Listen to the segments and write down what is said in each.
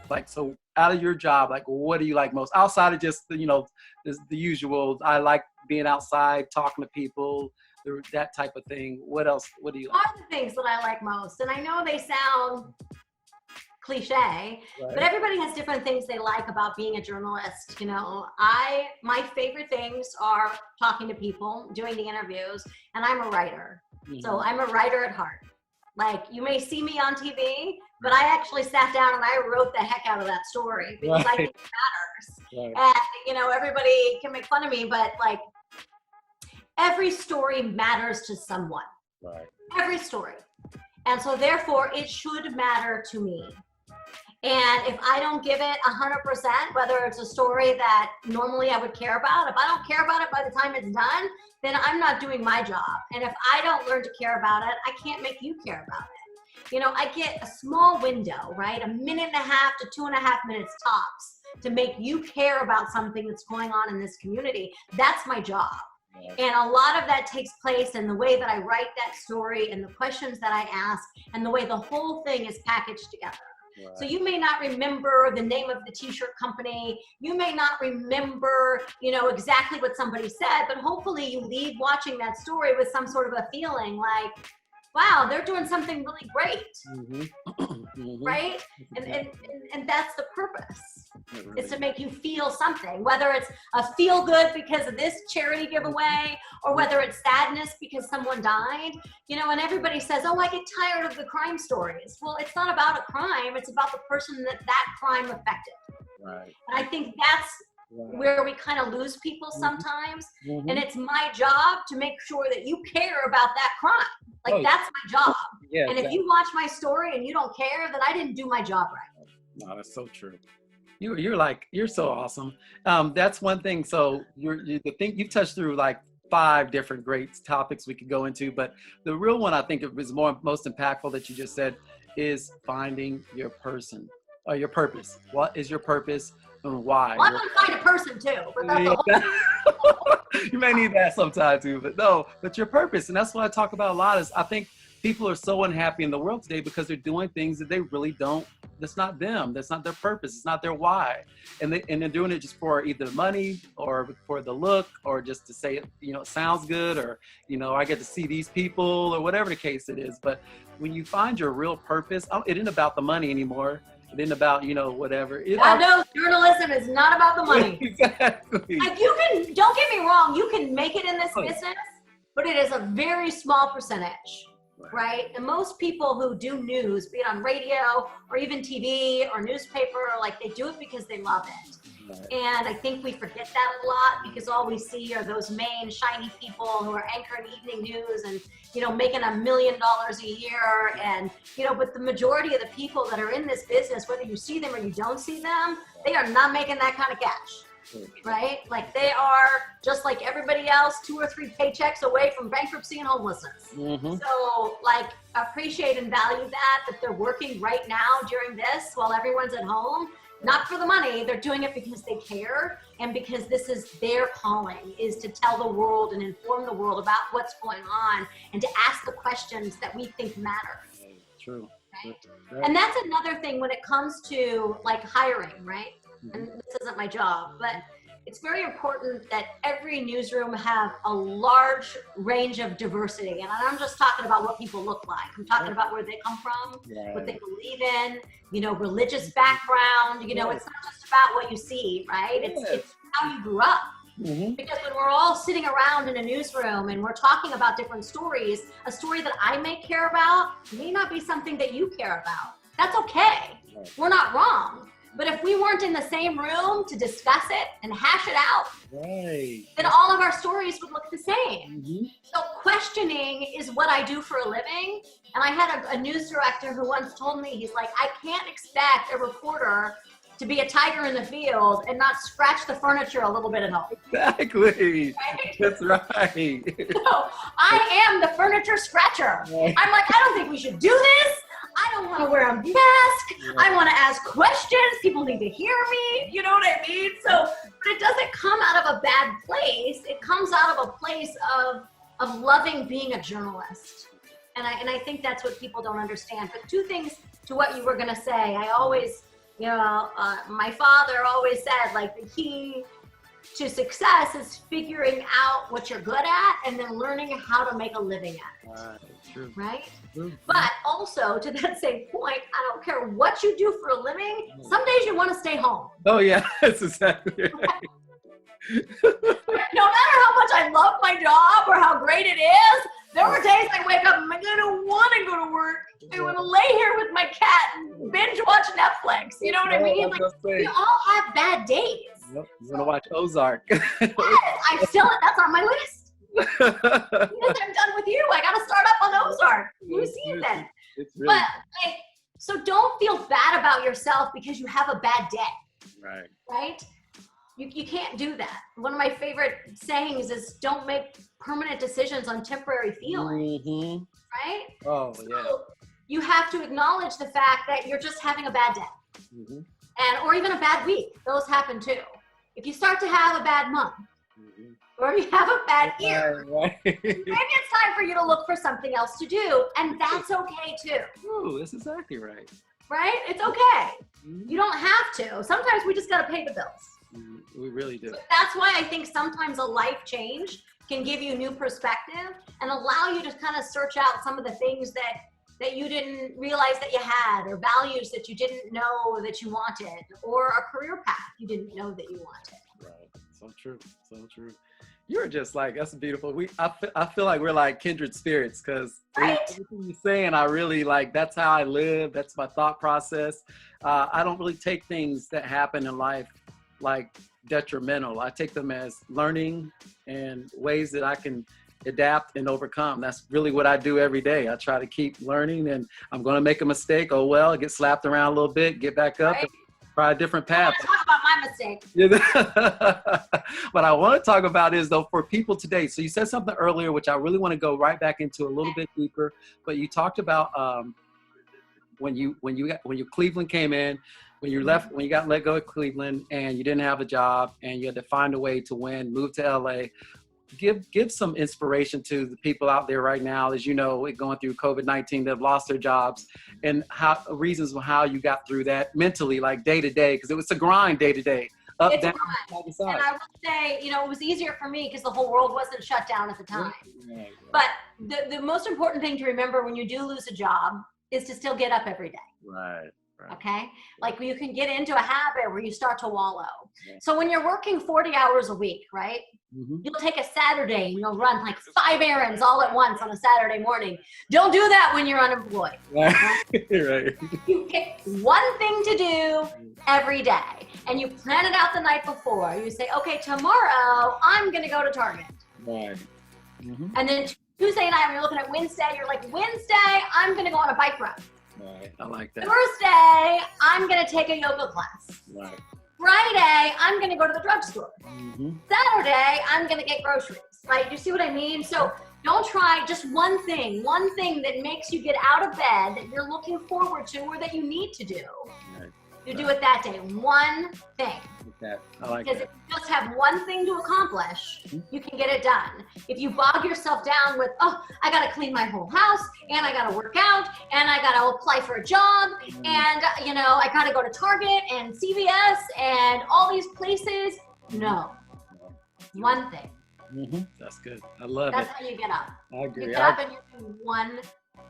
Like, so out of your job, like, what do you like most outside of just, you know, the usual? I like being outside, talking to people, that type of thing. What else? What do you like? Are the things that I like most, and I know they sound cliche, right, but everybody has different things they like about being a journalist. You know, my favorite things are talking to people, doing the interviews, and I'm a writer. So I'm a writer at heart. Like, you may see me on TV, but I actually sat down and I wrote the heck out of that story because I think it matters. And, you know, everybody can make fun of me, but like, every story matters to someone. Every story. And so therefore it should matter to me. And if I don't give it 100%, whether it's a story that normally I would care about, if I don't care about it by the time it's done, then I'm not doing my job. And if I don't learn to care about it, I can't make you care about it. You know, I get a small window, right? 1.5 to 2.5 minutes tops to make you care about something that's going on in this community. That's my job. And a lot of that takes place in the way that I write that story and the questions that I ask and the way the whole thing is packaged together. So you may not remember the name of the t-shirt company. You may not remember, you know, exactly what somebody said, but hopefully you leave watching that story with some sort of a feeling like, wow, they're doing something really great, right? And that's the purpose, is to make you feel something, whether it's a feel good because of this charity giveaway, or whether it's sadness because someone died, you know, and everybody says, oh, I get tired of the crime stories. Well, it's not about a crime, it's about the person that crime affected. And I think that's where we kind of lose people sometimes. And it's my job to make sure that you care about that crime. Like, that's my job. And if you watch my story and you don't care, then I didn't do my job right. No, that's so true. You're so awesome. That's one thing. So you've touched through like 5 different great topics we could go into, but the real one I think is most impactful that you just said is finding your person or your purpose. What is your purpose and why? Well, I'm gonna find a person too. But you may need that sometime too, but your purpose. And that's what I talk about a lot is I think people are so unhappy in the world today because they're doing things that they really don't, that's not them. That's not their purpose. It's not their why. And they're doing it just for either money or for the look or just to say it, you know, it sounds good, or, you know, I get to see these people or whatever the case it is. But when you find your real purpose, it isn't about the money anymore. It isn't about, you know, whatever. I know journalism is not about the money. Exactly. Like, don't get me wrong, you can make it in this business, but it is a very small percentage. Right? And most people who do news, be it on radio or even TV or newspaper, like, they do it because they love it. And I think we forget that a lot because all we see are those main shiny people who are anchoring evening news and, you know, making $1 million a year. And, you know, but the majority of the people that are in this business, whether you see them or you don't see them, they are not making that kind of cash. Right? Like, they are just like everybody else, 2 or 3 paychecks away from bankruptcy and homelessness. So, like, appreciate and value that they're working right now during this while everyone's at home, not for the money. They're doing it because they care and because this is their calling, is to tell the world and inform the world about what's going on and to ask the questions that we think matter. True. Right? And that's another thing when it comes to like hiring, right? And this isn't my job, but it's very important that every newsroom have a large range of diversity. And I'm just talking about what people look like. I'm talking about where they come from, what they believe in, you know, religious background. You know, it's not just about what you see, right? It's how you grew up. Because when we're all sitting around in a newsroom and we're talking about different stories, a story that I may care about may not be something that you care about. That's okay. We're not wrong. But if we weren't in the same room to discuss it and hash it out, then all of our stories would look the same. So questioning is what I do for a living. And I had a news director who once told me, he's like, I can't expect a reporter to be a tiger in the field and not scratch the furniture a little bit at home. Exactly. Right? That's right. So I am the furniture scratcher. I'm like, I don't think we should do this. I don't want to wear a mask. I want to ask questions. People need to hear me. You know what I mean? So, but it doesn't come out of a bad place. It comes out of a place of of loving being a journalist. And I think that's what people don't understand. But two things to what you were going to say. I always, you know, my father always said, like, the key to success is figuring out what you're good at and then learning how to make a living at it. True. Right? True. But also, to that same point, I don't care what you do for a living, some days you want to stay home. Oh, yeah, that's exactly right. No matter how much I love my job or how great it is, there were days I wake up and I don't want to go to work. I want to lay here with my cat and binge watch Netflix. You know what I mean? Like, we all have bad days. Yep. You want to watch Ozark? Yes, that's on my list. Because I'm done with you, I got to start up on Ozark. New season. It's really But like, so don't feel bad about yourself because you have a bad day. right. Right? You can't do that. One of my favorite sayings is don't make permanent decisions on temporary feelings. Mm-hmm. Right? Oh, So yeah. you have to acknowledge the fact that you're just having a bad day. Mm-hmm. Or even a bad week. Those happen too. If you start to have a bad month, Mm-hmm. or you have a bad year, Right. maybe it's time for you to look for something else to do, and that's okay too. Ooh, that's exactly right. Right? It's okay. Mhm. You don't have to. Sometimes we just got to pay the bills. We really do. But that's why I think sometimes a life change can give you new perspective and allow you to kind of search out some of the things that you didn't realize that you had, or values that you didn't know that you wanted, or a career path you didn't know that you wanted. Right. So true. So true. You're just like, that's beautiful. I feel like we're like kindred spirits, because Right? everything you're saying, I really like, that's how I live. That's my thought process. I don't really take things that happen in life like detrimental. I take them as learning and ways that I can adapt and overcome. That's really what I do every day. I try to keep learning, and I'm going to make a mistake. Oh, well, get slapped around a little bit, get back up, Right? and try a different I path. want to talk about my mistake. What I want to talk about is, though, for people today. So you said something earlier, which I really want to go right back into a little bit deeper. But you talked about when Cleveland came in, when you got let go of Cleveland, and you didn't have a job, and you had to find a way to win, move to LA. Give some inspiration to the people out there right now, as you know, going through COVID-19, that have lost their jobs, and reasons how you got through that mentally, like day to day, because it was a grind day to day, up, It's a down, side to side. And I would say, you know, it was easier for me because the whole world wasn't shut down at the time. Right. But the most important thing to remember when you do lose a job is to still get up every day. Right. Okay? Like, you can get into a habit where you start to wallow. Yeah. So when you're working 40 hours a week, right? Mm-hmm. You'll take a Saturday and you'll run like 5 errands all at once on a Saturday morning. Don't do that when you're unemployed. Right. Right. You pick one thing to do every day, and you plan it out the night before. You say, okay, tomorrow I'm going to go to Target. Right. Mm-hmm. And then Tuesday night, when you're looking at Wednesday, you're like, Wednesday, I'm going to go on a bike run. Right. I like that. Thursday, I'm going to take a yoga class. Right. Friday, I'm going to go to the drugstore. Mm-hmm. Saturday, I'm going to get groceries. Right? You see what I mean? So don't try just one thing that makes you get out of bed, that you're looking forward to, or that you need to do. Right. You do it that day. One thing. I like Because that. if you just have one thing to accomplish, you can get it done. If you bog yourself down with, oh, I got to clean my whole house, and I got to work out, and I got to apply for a job, and, you know, I got to go to Target and CVS and all these places. No. One thing. Mm-hmm. That's good. I love That's it. how you get up. I agree. You get up and you do one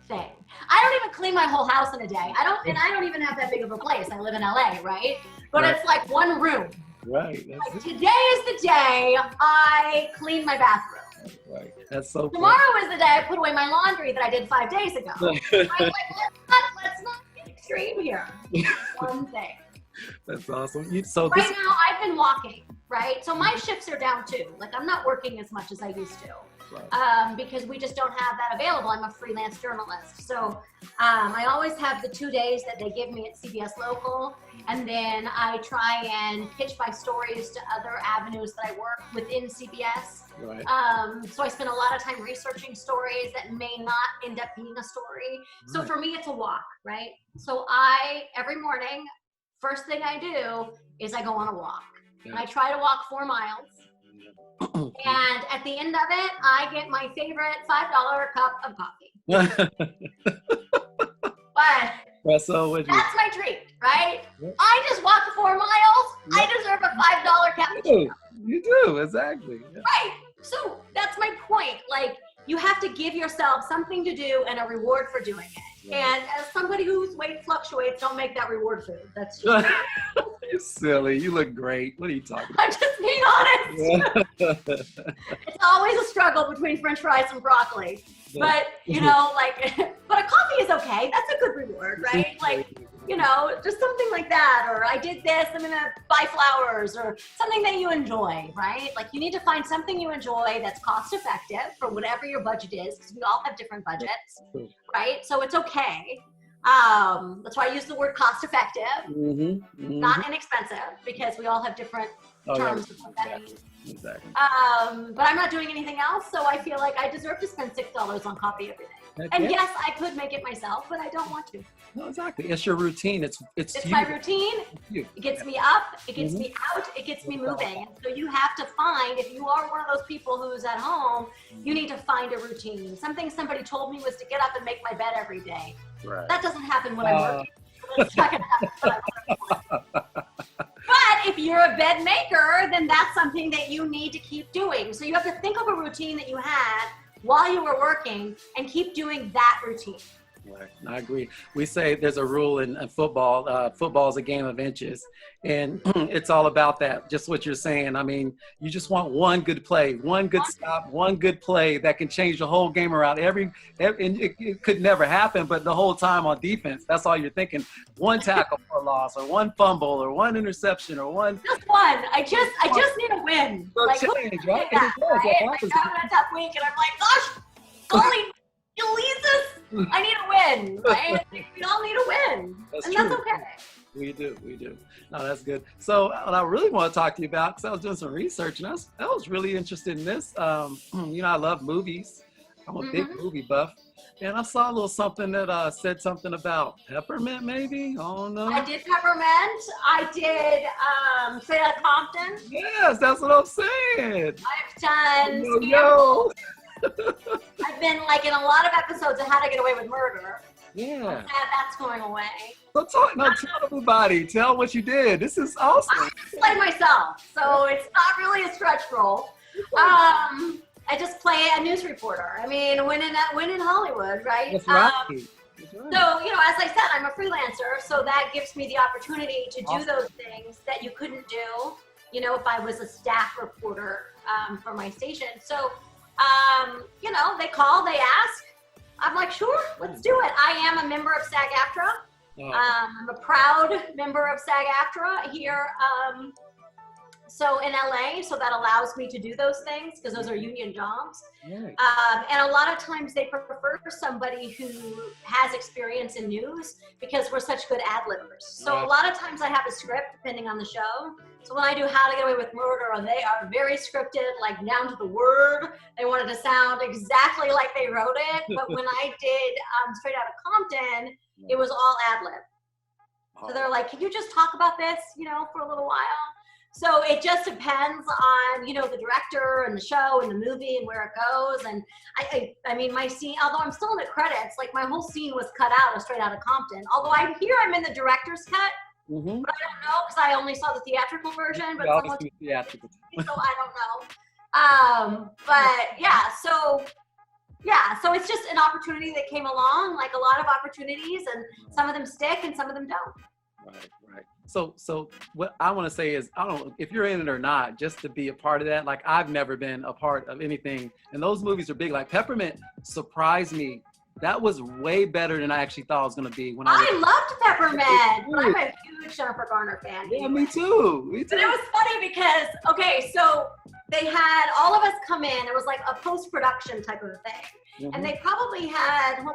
thing. I don't even clean my whole house in a day. I don't even have that big of a place. I live in LA, right? But Right. it's like one room. Right. Like, That's today is the day I clean my bathroom. it. Right. That's so cool. Tomorrow is the day I put away my laundry that I did 5 days ago. I'm like, let's not get extreme here. One thing. That's awesome. Right now, I've been walking, right? So my shifts are down too. Like, I'm not working as much as I used to. Right. Because we just don't have that available. I'm a freelance journalist. So I always have the 2 days that they give me at CBS Local. And then I try and pitch my stories to other avenues that I work within CBS. Right. So I spend a lot of time researching stories that may not end up being a story. So Right. for me, it's a walk, right? So every morning, first thing I do is I go on a walk. And I try to walk 4 miles. And at the end of it, I get my favorite $5 cup of coffee. But that's my treat, right? Yep. I just walked 4 miles. Yep. I deserve a $5 cappuccino. You do, exactly. Yeah. Right. So that's my point. Like, you have to give yourself something to do and a reward for doing it. Yeah. And as somebody whose weight fluctuates, don't make that reward food. That's just You're silly. You look great. What are you talking about? I'm just being honest. Yeah. It's always a struggle between French fries and broccoli. But, you know, like, but a coffee is okay. That's a good reward, right? Like, you know, just something like that. Or I did this, I'm going to buy flowers, or something that you enjoy, right? Like, you need to find something you enjoy that's cost effective for whatever your budget is, because we all have different budgets, right? So it's okay. That's why I use the word cost effective, not inexpensive, because we all have different terms of what that means. Exactly. But I'm not doing anything else, so I feel like I deserve to spend $6 on coffee every day. And yes, I could make it myself, but I don't want to. No, exactly. It's your routine. It's my routine. It gets me up. It gets me out. It gets me moving. And so you have to find, if you are one of those people who's at home, you need to find a routine. Something somebody told me was to get up and make my bed every day. Right. That doesn't happen when I'm working. It's not gonna happen when I'm working. But if you're a bed maker, then that's something that you need to keep doing. So you have to think of a routine that you had while you were working and keep doing that routine. Right. I agree. We say there's a rule in football. Football is a game of inches, and it's all about that. Just what you're saying. I mean, you just want one good play, one good stop, one good play that can change the whole game around. And it could never happen, but the whole time on defense, that's all you're thinking. One tackle for a loss, or one fumble, or one interception, or one. Just one. I just need a win. Like, change, right? Right? Like, I'm having a tough week, and I'm like, gosh, golly, Elises, I need a win, right? We all need a win, that's okay. We do. No, that's good. So what I really want to talk to you about, because I was doing some research, and I was really interested in this. You know, I love movies. I'm a big movie buff. And I saw a little something that said something about peppermint, maybe? Oh, no. I did peppermint. I did Straight Outta Compton. Yes, that's what I'm saying. I've done I've been like in a lot of episodes of How to Get Away with Murder. Yeah. That's going away. So tell everybody. Tell what you did. This is awesome. I just play myself, so it's not really a stretch role. I just play a news reporter. I mean, when in Hollywood, right? That's right. So, you know, as I said, I'm a freelancer, so that gives me the opportunity to do those things that you couldn't do, you know, if I was a staff reporter for my station. So, you know, they call, they ask. I'm like, sure, let's do it. I am a member of SAG-AFTRA. I'm a proud member of SAG-AFTRA here. So in LA, so that allows me to do those things because those are union jobs. Right. And a lot of times they prefer somebody who has experience in news because we're such good ad-libbers. So a lot of times I have a script depending on the show. So when I do How to Get Away with Murder, they are very scripted, like down to the word. They wanted to sound exactly like they wrote it. But when I did Straight Outta Compton, it was all ad-lib. So they're like, can you just talk about this, you know, for a little while? So it just depends on, you know, the director and the show and the movie and where it goes. And I mean, my scene, although I'm still in the credits, like my whole scene was cut out of Straight Outta Compton. Although I'm in the director's cut, but I don't know because I only saw the theatrical version. But someone told me, so I don't know. But yeah, so it's just an opportunity that came along, like a lot of opportunities, and some of them stick and some of them don't. Right. So what I want to say is, I don't know if you're in it or not, just to be a part of that. Like, I've never been a part of anything, and those movies are big. Like Peppermint surprised me. That was way better than I actually thought it was going to be. I loved Peppermint. But I'm a huge Jennifer Garner fan. Yeah, me too. But it was funny because, okay, so they had all of us come in. It was like a post-production type of thing. And they probably had, 5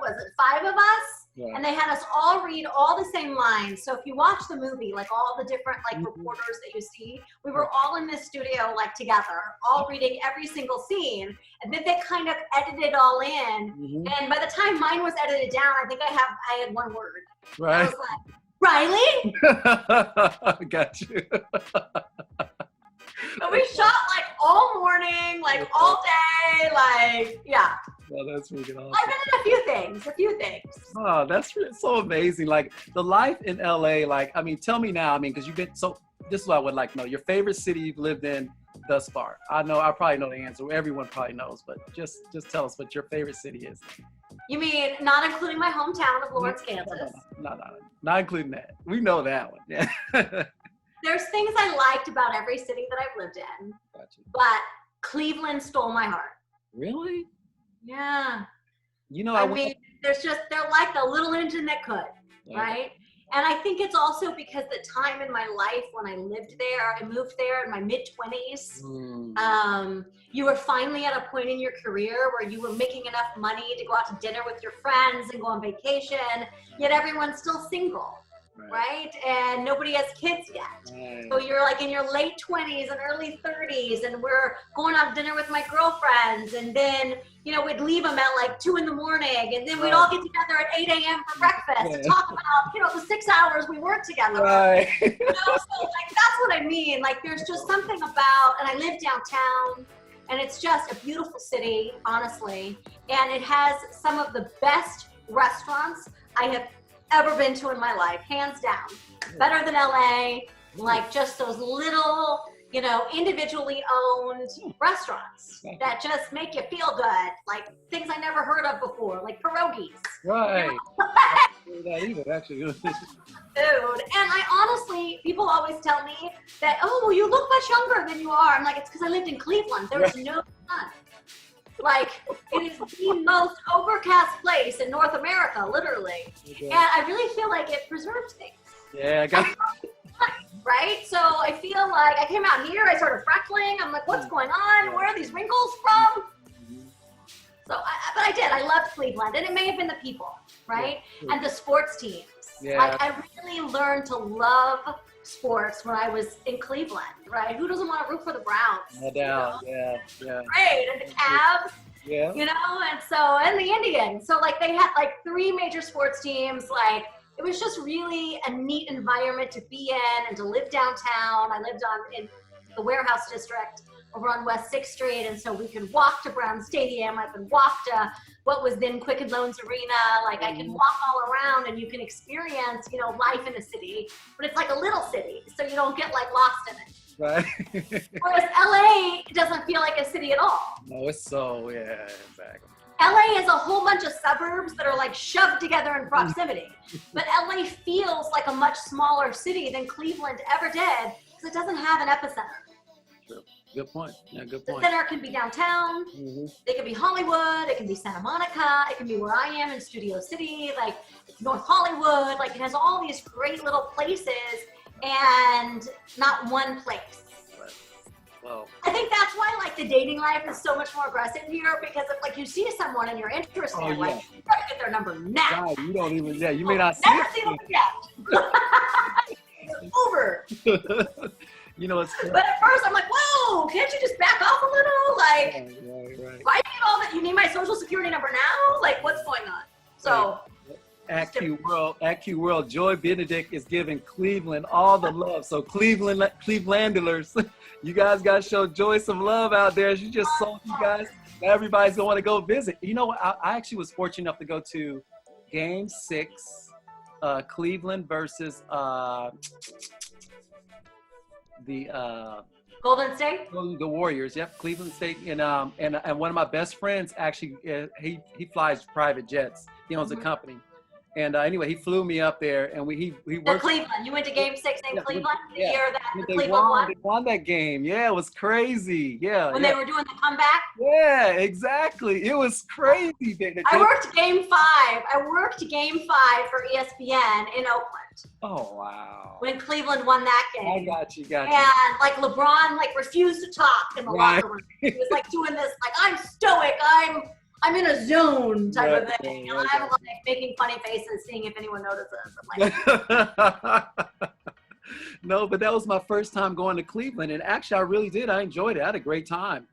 of us? Yeah. And they had us all read all the same lines. So if you watch the movie, like all the different like reporters that you see, we were all in this studio like together, all reading every single scene. And then they kind of edited it all in. And by the time mine was edited down, I think I had one word. Right. I was like, Riley? Got you. And we shot like all morning, like all day, like, yeah. Well, that's freaking awesome. I've been in a few things. Oh, that's so amazing. Like the life in LA, like, I mean, tell me now, I mean, because you've been, so this is what I would like to know. Your favorite city you've lived in thus far? I probably know the answer. Everyone probably knows, but just tell us what your favorite city is. You mean not including my hometown of Lawrence, Kansas? No, not including that. We know that one. Yeah. There's things I liked about every city that I've lived in, Gotcha. but Cleveland stole my heart. Really? Yeah. You know, I mean, they're like the little engine that could, right? And I think it's also because the time in my life when I lived there, I moved there in my mid-20s. You were finally at a point in your career where you were making enough money to go out to dinner with your friends and go on vacation, yet everyone's still single, right? And nobody has kids yet. So you're like in your late 20s and early 30s, and we're going out to dinner with my girlfriends, and then, you know, we'd leave them at like 2 in the morning, and then we'd all get together at 8 a.m. for breakfast to talk about, you know, the 6 hours we worked together. You know, so like that's what I mean. Like there's just something about, and I live downtown, and it's just a beautiful city, honestly, and it has some of the best restaurants I have ever been to in my life, hands down. Better than LA, like just those little, you know, individually owned restaurants that just make you feel good, like things I never heard of before, like pierogies. Right. That either, actually. Dude, and I honestly, people always tell me that, oh, well, you look much younger than you are. I'm like, it's because I lived in Cleveland. There was no sun. Like, it is the most overcast place in North America, literally. And I really feel like it preserves things. Yeah, I got right? So I feel like I came out here, I started freckling. I'm like, what's going on? Where are these wrinkles from? So, but I did. I loved Cleveland, and it may have been the people, right? And the sports teams. Like, I really learned to love sports when I was in Cleveland, right? Who doesn't want to root for the Browns? no doubt. Yeah. Right, and the Cavs. Yeah. You know, and the Indians. So like they had like 3 major sports teams. Like it was just really a neat environment to be in and to live downtown. I lived in the Warehouse District over on West 6th Street, and so we could walk to Brown Stadium. I could walk to what was then Quicken Loans Arena. Like I can walk all around, and you can experience, you know, life in a city, but it's like a little city, so you don't get like lost in it. Right. Whereas LA doesn't feel like a city at all. No, it's so, yeah, exactly. LA is a whole bunch of suburbs that are like shoved together in proximity. But LA feels like a much smaller city than Cleveland ever did because it doesn't have an epicenter. True. Good point. Yeah, good point. The center can be downtown. It can be Hollywood. It can be Santa Monica. It can be where I am in Studio City. Like it's North Hollywood. Like it has all these great little places and not one place. Well, I think that's why like the dating life is so much more aggressive here because if like you see someone and you're interested, like you gotta get their number now. God, you don't even, you may not see never see them again. It's over. You know, it's. But at first I'm like, whoa, can't you just back off a little? Like, right. why do you need all that? You need my social security number now? Like, what's going on? So. At QWorld, Joy Benedict is giving Cleveland all the love. So Clevelanders, you guys got to show Joy some love out there. She just sold you guys. Everybody's going to want to go visit. You know what? I actually was fortunate enough to go to Game 6, Cleveland versus the Golden State? The Warriors. Yep, Cleveland State. And one of my best friends actually, he flies private jets. He owns a company. And anyway, he flew me up there, and he worked. Cleveland. You went to Game 6 in Cleveland the year that the Cleveland won. They won that game. Yeah, it was crazy. Yeah. When they were doing the comeback. Yeah, exactly. It was crazy. I worked Game 5. I worked Game 5 for ESPN in Oakland. Oh wow. When Cleveland won that game. I got you. And like LeBron like refused to talk in the locker room. He was like doing this like I'm stoic. I'm in a zone type of thing. And I'm like making funny faces, seeing if anyone notices. I'm like, no, but that was my first time going to Cleveland. And actually, I really did. I enjoyed it. I had a great time.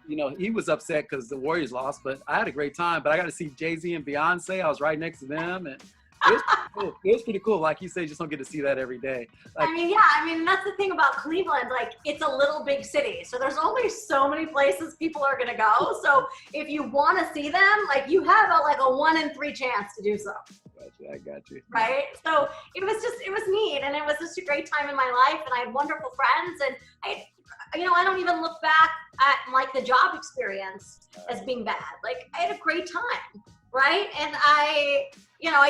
You know, he was upset because the Warriors lost, but I had a great time. But I got to see Jay-Z and Beyonce. I was right next to them. And It was pretty cool. Like you say, you just don't get to see that every day. Like, I mean, that's the thing about Cleveland. Like, it's a little big city, so there's only so many places people are gonna go. So if you want to see them, like, you have a 1 in 3 chance to do so. I got you. Right? So it was neat, and it was just a great time in my life, and I had wonderful friends, and I don't even look back at like the job experience as being bad. Like, I had a great time, right? And I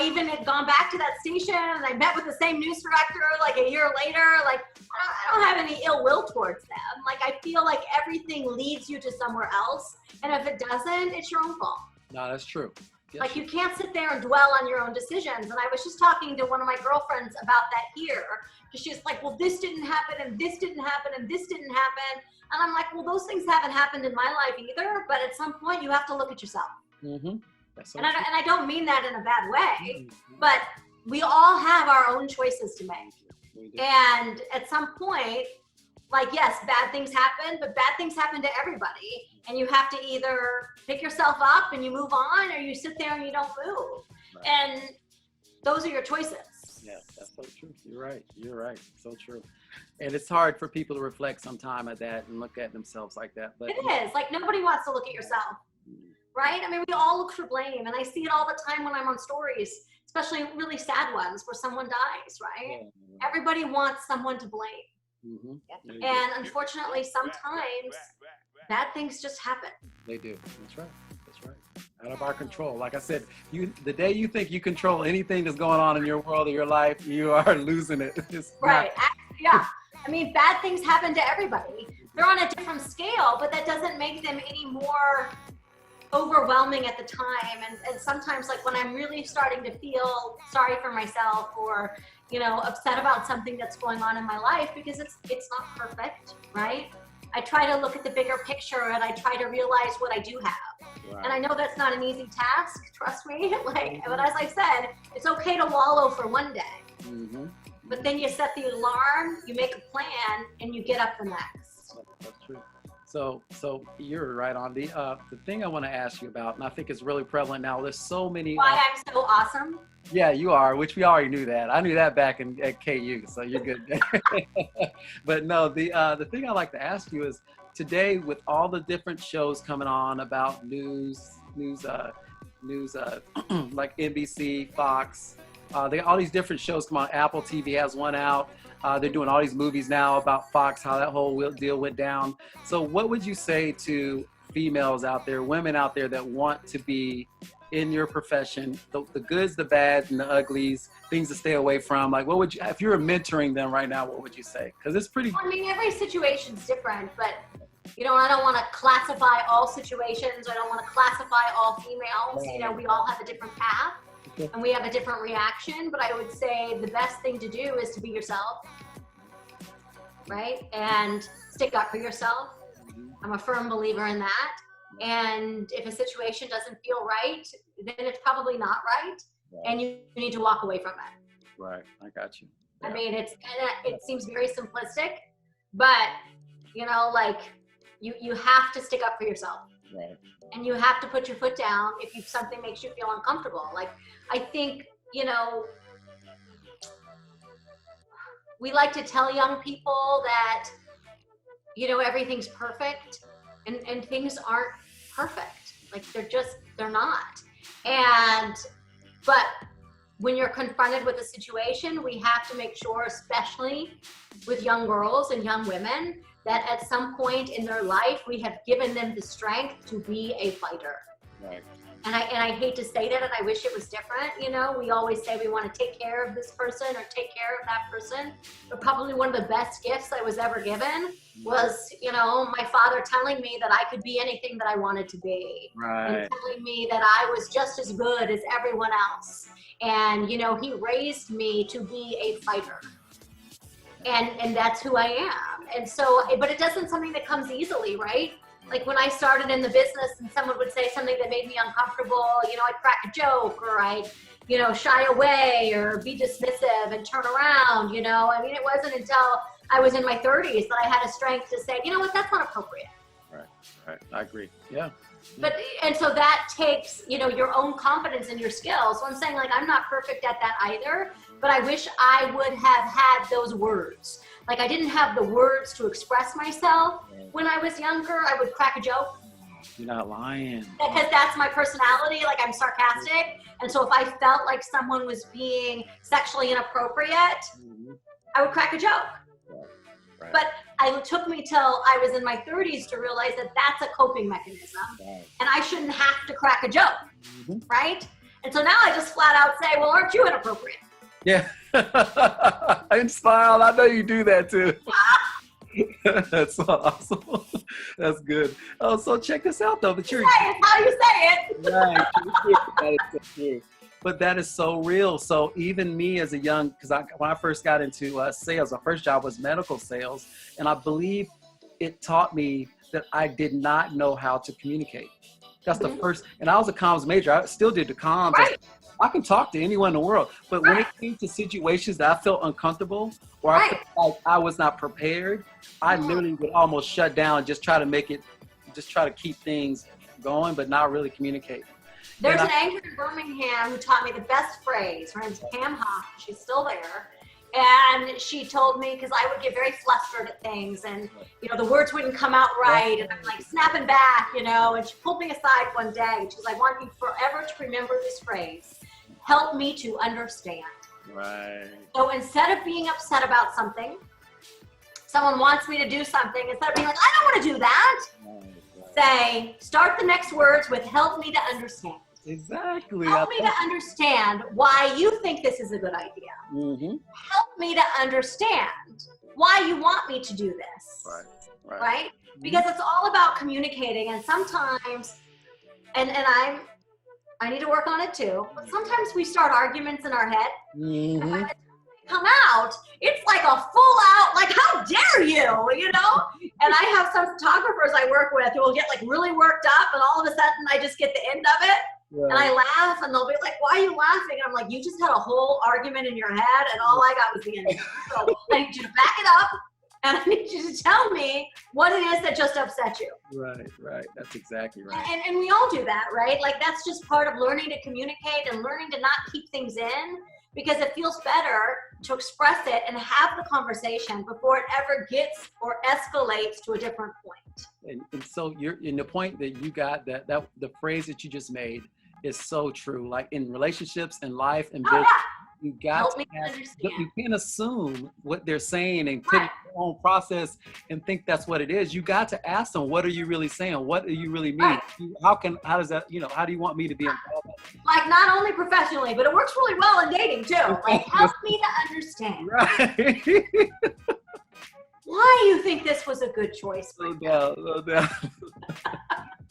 even had gone back to that station, and I met with the same news director like a year later. Like, I don't have any ill will towards them. Like, I feel like everything leads you to somewhere else, and if it doesn't, it's your own fault. No, that's true. Yes. Like, you can't sit there and dwell on your own decisions. And I was just talking to one of my girlfriends about that here. Because she's like, well, this didn't happen, and this didn't happen, and this didn't happen. And I'm like, well, those things haven't happened in my life either. But at some point, you have to look at yourself. Mm-hmm. That's so and I don't mean that in a bad way. Mm-hmm. But we all have our own choices to make. And at some point, like, yes, bad things happen, but bad things happen to everybody. And you have to either pick yourself up and you move on, or you sit there and you don't move. Right. And those are your choices. Yeah, that's so true. You're right. So true. And it's hard for people to reflect sometime at that and look at themselves like that. But it is. Like, nobody wants to look at yourself, right? I mean, we all look for blame. And I see it all the time when I'm on stories, especially really sad ones where someone dies, right? Yeah. Everybody wants someone to blame. Mm-hmm. And unfortunately, sometimes bad things just happen. They do. That's right. Out of our control. Like I said, the day you think you control anything that's going on in your world or your life, you are losing it. Right. Yeah. I mean, bad things happen to everybody. They're on a different scale, but that doesn't make them any more overwhelming at the time. And sometimes, like, when I'm really starting to feel sorry for myself, or upset about something that's going on in my life, because it's not perfect, right? I try to look at the bigger picture, and I try to realize what I do have. Right. And I know that's not an easy task, trust me. Like, but as I said, it's okay to wallow for one day. Mm-hmm. But then you set the alarm, you make a plan, and you get up the next. That's true. So you're right on. The thing I want to ask you about, and I think it's really prevalent now, there's so many. Why I'm so awesome? Yeah, you are, which we already knew that. I knew that back at KU, so you're good. But no, the thing I like to ask you is, today, with all the different shows coming on about news like NBC, Fox, all these different shows come on. Apple TV has one out. They're doing all these movies now about Fox, how that whole deal went down. So what would you say to females out there, women out there that want to be in your profession, the goods, the bads, and the uglies, things to stay away from? Like, what would you, if you were mentoring them right now, what would you say? Because it's pretty. I mean, every situation's different, but I don't want to classify all situations. I don't want to classify all females. Right. We all have a different path. Okay. And we have a different reaction, but I would say the best thing to do is to be yourself, right? And stick up for yourself. I'm a firm believer in that. And if a situation doesn't feel right, then it's probably not right. And you need to walk away from it. Right, I got you. Yeah. I mean, it seems very simplistic, but like, you have to stick up for yourself. Right. And you have to put your foot down if something makes you feel uncomfortable. Like, I think, we like to tell young people that, everything's perfect, and things aren't perfect. Like, they're not. But when you're confronted with a situation, we have to make sure, especially with young girls and young women, that at some point in their life, we have given them the strength to be a fighter. Right. And I hate to say that, and I wish it was different. We always say we want to take care of this person or take care of that person. But probably one of the best gifts I was ever given was, my father telling me that I could be anything that I wanted to be. Right. And telling me that I was just as good as everyone else. And, he raised me to be a fighter. And that's who I am. And so, but it doesn't something that comes easily, right? Like, when I started in the business and someone would say something that made me uncomfortable, I'd crack a joke, or I'd, shy away or be dismissive and turn around, I mean, it wasn't until I was in my 30s that I had a strength to say, that's not appropriate. Right. Right. I agree. Yeah. But, and so that takes, you know, your own confidence in your skills. So I'm saying, like, I'm not perfect at that either, but I wish I would have had those words. Like, I didn't have the words to express myself. When I was younger, I would crack a joke. You're not lying. Because that's my personality. Like, I'm sarcastic. And so if I felt like someone was being sexually inappropriate, I would crack a joke. Right. But it took me till I was in my 30s to realize that that's a coping mechanism. Right. And I shouldn't have to crack a joke, right? And so now I just flat out say, well, aren't you inappropriate? Yeah. And smile. I know you do that too. That's so awesome. That's good. Oh, so check this out though. But you're Say it how you say it. right. That is so true. But that is so real. So even me as a young, because when I first got into sales, my first job was medical sales. And I believe it taught me that I did not know how to communicate. That's the first, and I was a comms major. I still did the comms. Right. I can talk to anyone in the world. But when it came to situations that I felt uncomfortable or I felt like I was not prepared, I literally would almost shut down and just try to keep things going, but not really communicate. There's an anchor in Birmingham who taught me the best phrase. Her name's Pam Hoff. She's still there. And she told me, because I would get very flustered at things and, you know, the words wouldn't come out right. And I'm like snapping back, you know, and she pulled me aside one day and she was like, I want you forever to remember this phrase. Help me to understand. Right. So instead of being upset about something, someone wants me to do something, instead of being like, I don't want to do that, say, start the next words with help me to understand. Exactly. Help me to understand why you think this is a good idea. Help me to understand why you want me to do this. Right? Because it's all about communicating, and sometimes, and I need to work on it too, but sometimes we start arguments in our head. And by the time they come out, it's like a full out, like, how dare you know? And I have some photographers I work with who will get like really worked up, and all of a sudden I just get the end of it. And I laugh, and they'll be like, why are you laughing? And I'm like, you just had a whole argument in your head, and all I got was the end. So I need you to back it up, and I need you to tell me what it is that just upset you. Right. That's exactly right. And we all do that, right? Like, that's just part of learning to communicate and learning to not keep things in, because it feels better to express it and have the conversation before it ever gets or escalates to a different point. And so you're in the point that you got that the phrase that you just made is so true. Like in relationships and life and business, you got to you can't assume what they're saying and put it in your own process and think that's what it is. You got to ask them, what are you really saying? What do you really mean? How does that, you know, how do you want me to be involved? Like, not only professionally, but it works really well in dating too. Like, help me to understand. Right. Why you think this was a good choice? No doubt.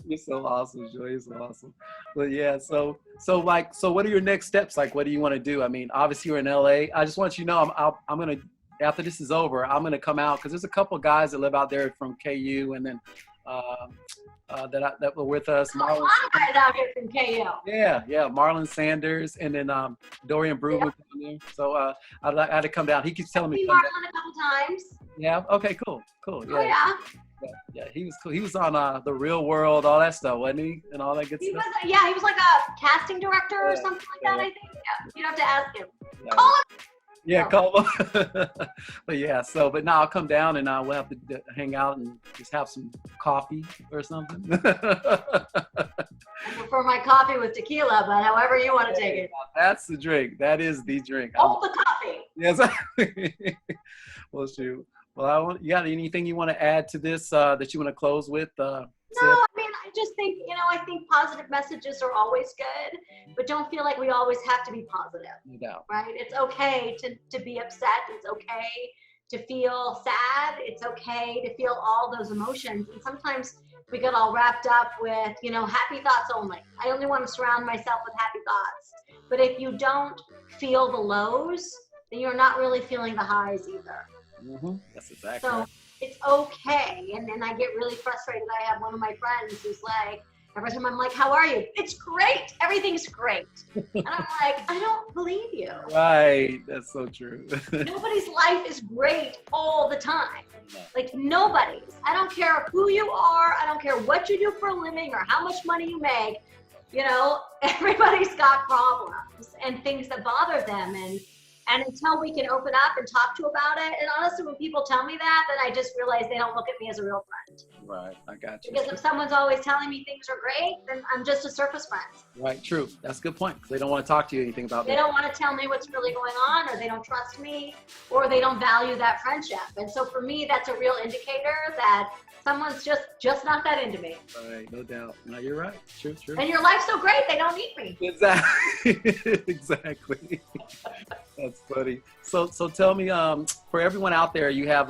You're so awesome, Joy. You're so awesome. But yeah, so what are your next steps? Like, what do you want to do? I mean, obviously you're in LA. I just want you to know, I'm gonna, after this is over, I'm gonna come out because there's a couple of guys that live out there from KU, and then that were with us. A lot of guys out here from KU. Yeah, Marlin Sanders, and then Dorian Brewer down there. So I had to come down. He keeps telling me. Marlin a couple times. Yeah. Okay. Cool. Yeah. Yeah, he was cool. He was on The Real World, all that stuff, wasn't he? And all that good stuff. He was like a casting director or something like that, I think. Yeah, you'd have to ask him. Call him. Yeah, call him. But yeah, but now I'll come down and we'll have to hang out and just have some coffee or something. I prefer my coffee with tequila, but however you want to take it. That's the drink. That is the drink. Hold the coffee. Yes. Well, shoot. Well, you got anything you want to add to this that you want to close with? No, I mean, I just think, I think positive messages are always good, but don't feel like we always have to be positive. No doubt. Right? It's okay to be upset. It's okay to feel sad. It's okay to feel all those emotions. And sometimes we get all wrapped up with, happy thoughts only. I only want to surround myself with happy thoughts. But if you don't feel the lows, then you're not really feeling the highs either. That's exactly so right. It's okay. And then I get really frustrated. I have one of my friends who's like, Every time I'm like, how are you? It's great. Everything's great. And I'm like, I don't believe you. Right. That's so true. Nobody's life is great all the time. Like nobody's. I don't care who you are. I don't care what you do for a living or how much money you make. You know, everybody's got problems and things that bother them. And until we can open up and talk to about it, and honestly, when people tell me that, then I just realize they don't look at me as a real friend. Right, I got you. Because if someone's always telling me things are great, then I'm just a surface friend. Right, true. That's a good point. They don't want to talk to you anything about that. They don't want to tell me what's really going on, or they don't trust me, or they don't value that friendship. And so for me, that's a real indicator that someone's just not that into me. Right, no doubt. No, you're right. True. And your life's so great, they don't need me. Exactly. Exactly. That's funny. So tell me, for everyone out there, you have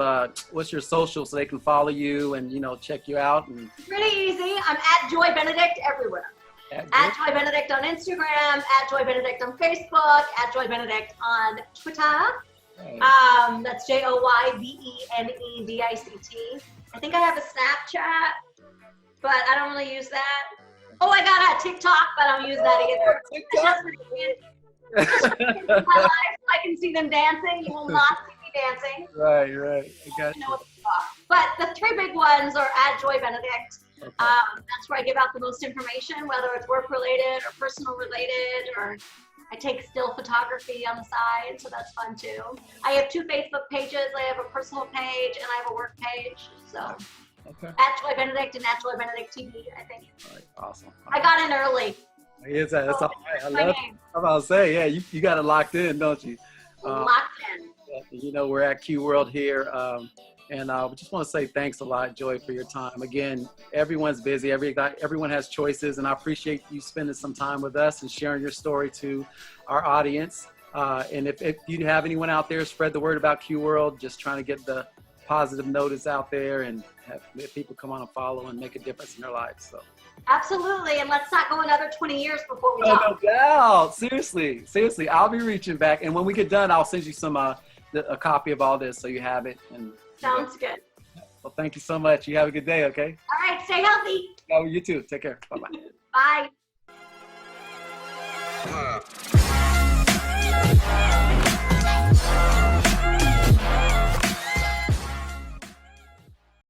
what's your social so they can follow you and check you out? And pretty easy. I'm at Joy Benedict everywhere. At Joy Benedict on Instagram, at Joy Benedict on Facebook, at Joy Benedict on Twitter. Right. That's JoyBenedict. I think I have a Snapchat, but I don't really use that. Oh, I got a TikTok, but I don't use that either. TikTok? Just my life, I can see them dancing. You will not see me dancing. Right. I got you. But the three big ones are at Joy Benedict. Okay. That's where I give out the most information, whether it's work related or personal related, or I take still photography on the side, so that's fun too. I have 2 Facebook pages. I have a personal page and I have a work page. So at Joy Benedict and at Joy Benedict TV, I think. All right, awesome. I got in early. Yes, that's all right. I love it. I'm about to say, yeah, you got it locked in, don't you? Locked in. We're at QWorld here. And we just want to say thanks a lot, Joy, for your time. Again, everyone's busy. Everyone has choices, and I appreciate you spending some time with us and sharing your story to our audience. And if you have anyone out there, spread the word about QWorld, just trying to get the positive notice out there and have people come on and follow and make a difference in their lives. So. Absolutely, and let's not go another 20 years before we talk. No doubt. Seriously, I'll be reaching back, and when we get done, I'll send you a copy of all this so you have it. And sounds good. Well, thank you so much. You have a good day, okay? All right, stay healthy. Oh, you too. Take care. Bye-bye. Bye.